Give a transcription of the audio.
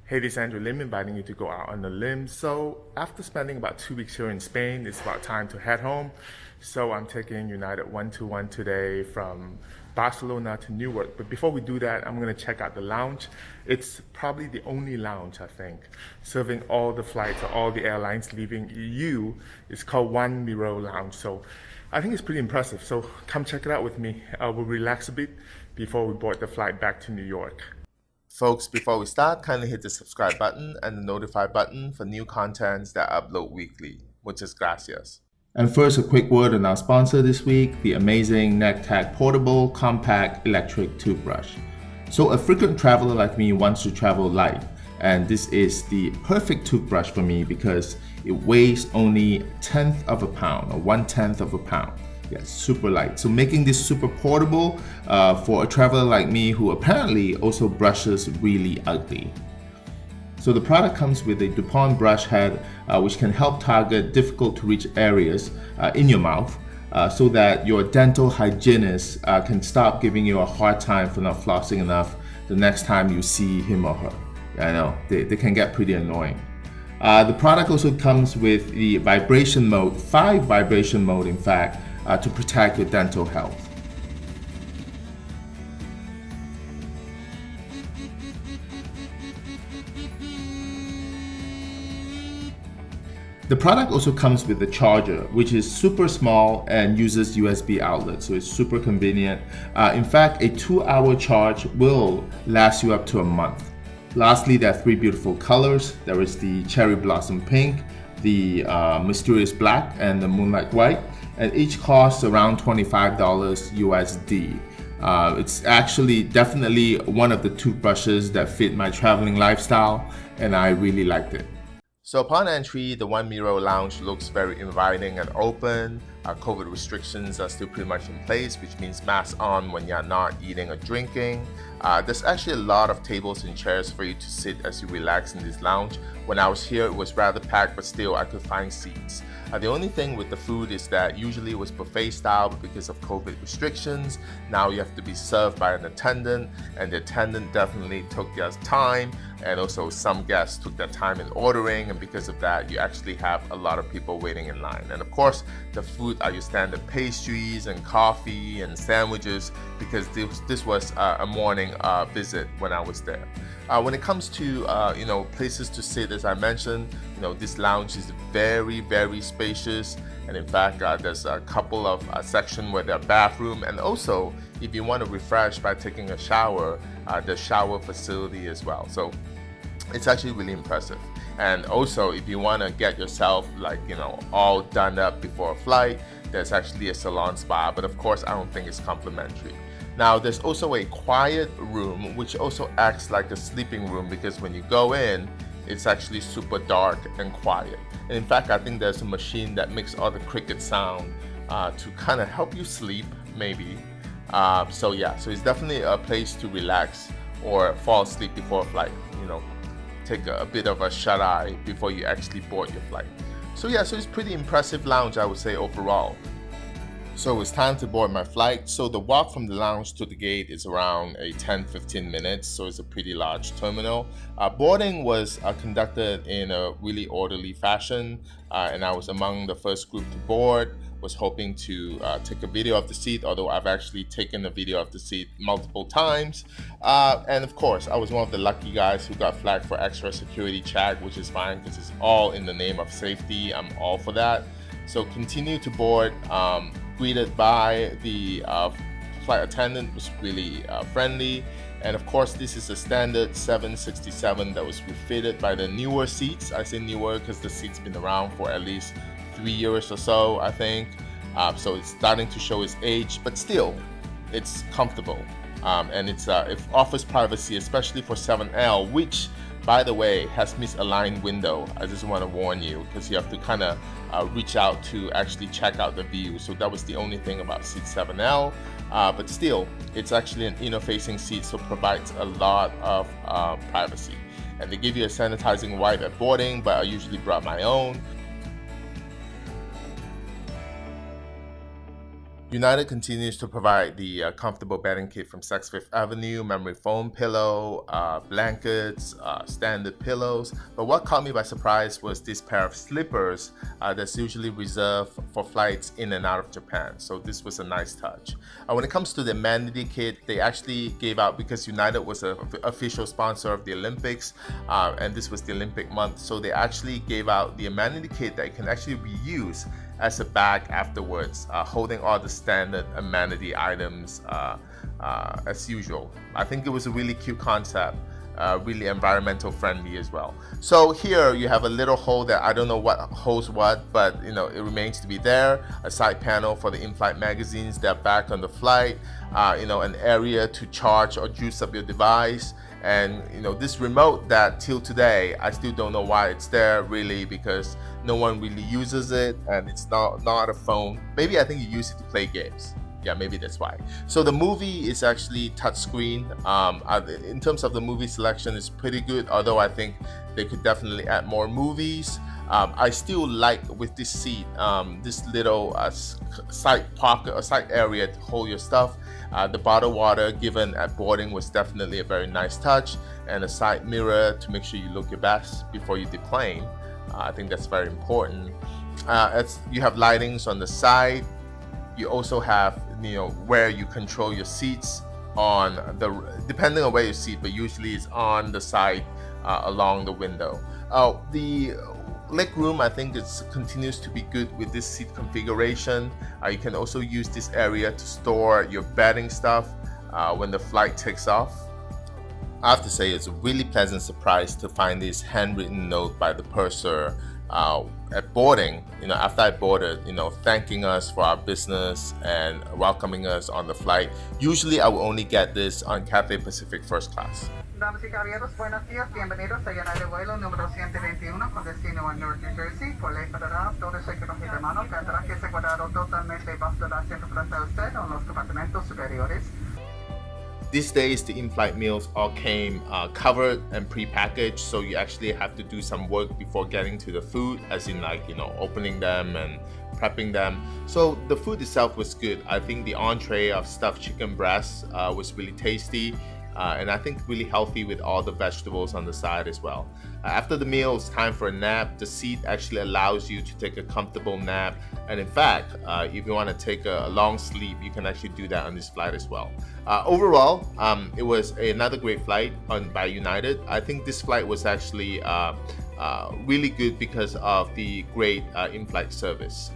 Hey, this is Andrew Lim inviting you to go out on a limb. So after spending about 2 weeks here in Spain, it's about time to head home. So I'm taking United 121 today from Barcelona to Newark. But before we do that, I'm gonna check out the lounge. It's probably the only lounge, I think, serving all the flights or all the airlines leaving EU. It's called Joan Miro Lounge. So I think it's pretty impressive. So come check it out with me. We'll relax a bit before we board the flight back to New York. Folks, before we start, kindly hit the subscribe button and the notify button for new contents that I upload weekly. Muchas gracias. And first, a quick word on our sponsor this week, the amazing NeckTech Portable Compact Electric Toothbrush. So a frequent traveler like me wants to travel light, and this is the perfect toothbrush for me because it weighs only 1/10 of a pound, or 1/10 of a pound. Yeah, super light. So making this super portable for a traveler like me who apparently also brushes really ugly. So the product comes with a DuPont brush head which can help target difficult to reach areas in your mouth so that your dental hygienist can stop giving you a hard time for not flossing enough the next time you see him or her. I know, they can get pretty annoying. The product also comes with the vibration mode, 5 vibration mode in fact, to protect your dental health. The product also comes with a charger, which is super small and uses USB outlet, so it's super convenient. In fact, a 2-hour charge will last you up to a month. Lastly, there are 3 beautiful colors. There is the cherry blossom pink, the mysterious black, and the moonlight white. And each costs around $25 USD. It's actually definitely one of the toothbrushes that fit my traveling lifestyle, and I really liked it. So upon entry, the Joan Miro Lounge looks very inviting and open. COVID restrictions are still pretty much in place, which means masks on when you're not eating or drinking. There's actually a lot of tables and chairs for you to sit as you relax in this lounge. When I was here, it was rather packed, but still I could find seats. The only thing with the food is that usually it was buffet style, but because of COVID restrictions, now you have to be served by an attendant, and the attendant definitely took their time, and also some guests took their time in ordering, and because of that, you actually have a lot of people waiting in line. And of course, the food are your standard pastries and coffee and sandwiches, because this was a morning visit when I was there. When it comes to places to sit, as I mentioned, this lounge is very, very spacious, and in fact there's a couple of sections where there are bathroom, and also if you want to refresh by taking a shower, the shower facility as well. So it's actually really impressive. And also if you want to get yourself all done up before a flight, there's actually a salon spa, but of course I don't think it's complimentary. Now there's also a quiet room which also acts like a sleeping room, because when you go in, it's actually super dark and quiet. And in fact, I think there's a machine that makes all the cricket sound to kind of help you sleep, maybe. So it's definitely a place to relax or fall asleep before a flight. Take a bit of a shut-eye before you actually board your flight. So it's pretty impressive lounge, I would say, overall. So it's time to board my flight. So the walk from the lounge to the gate is around 10-15 minutes, so it's a pretty large terminal. Boarding was conducted in a really orderly fashion, and I was among the first group to board. Was hoping to take a video of the seat, although I've actually taken a video of the seat multiple times. And of course, I was one of the lucky guys who got flagged for extra security check, which is fine because it's all in the name of safety. I'm all for that. So continue to board. Greeted by the flight attendant, was really friendly. And of course, this is a standard 767 that was refitted by the newer seats. I say newer because the seat's been around for at least 3 years or so, I think. So it's starting to show its age, but still, it's comfortable. And it offers privacy, especially for 7L, which, by the way, has misaligned window. I just want to warn you because you have to kind of reach out to actually check out the view. So that was the only thing about seat 7L, but still, it's actually an inner-facing seat, so provides a lot of privacy. And they give you a sanitizing wipe at boarding, but I usually brought my own. United continues to provide the comfortable bedding kit from Saks Fifth Avenue, memory foam pillow, blankets, standard pillows. But what caught me by surprise was this pair of slippers that's usually reserved for flights in and out of Japan. So this was a nice touch. When it comes to the amenity kit, they actually gave out, because United was an official sponsor of the Olympics, and this was the Olympic month, so they actually gave out the amenity kit that can actually be used as a bag afterwards, holding all the standard amenity items as usual. I think it was a really cute concept, really environmental friendly as well. So here you have a little hole that I don't know what holds what, but you know, it remains to be there. A side panel for the in-flight magazines that are back on the flight, you know, an area to charge or juice up your device. And you know, this remote that till today I still don't know why it's there really, because no one really uses it, and it's not a phone. Maybe I think you use it to play games. Yeah, maybe that's why. So the movie is actually touchscreen. In terms of the movie selection, it's pretty good, although I think they could definitely add more movies. I still like with this seat, this little side pocket or side area to hold your stuff. The bottled water given at boarding was definitely a very nice touch, and a side mirror to make sure you look your best before you deplane. I think that's very important. As you have lightings on the side, you also have, you know, where you control your seats on the, depending on where you sit, but usually it's on the side along the window. The leg room, I think it continues to be good with this seat configuration. You can also use this area to store your bedding stuff when the flight takes off. I have to say it's a really pleasant surprise to find this handwritten note by the purser at boarding, you know, after I boarded, you know, thanking us for our business and welcoming us on the flight. Usually I will only get this on Cathay Pacific First Class. Damas y caballeros, buenos días. Bienvenidos a United vuelo número 121 con destino a Newark, New Jersey. Por ley federal, todo ese equipaje de mano tendrá que ser guardado totalmente bajo el asiento frente a usted o en los compartimentos superiores. These days, the in-flight meals all came covered and pre-packaged, so you actually have to do some work before getting to the food, as in like, you know, opening them and prepping them. So the food itself was good. I think the entree of stuffed chicken breast was really tasty. And I think really healthy with all the vegetables on the side as well. After the meal, it's time for a nap. The seat actually allows you to take a comfortable nap. And in fact, if you want to take a long sleep, you can actually do that on this flight as well. Overall, it was another great flight by United. I think this flight was actually really good because of the great in-flight service.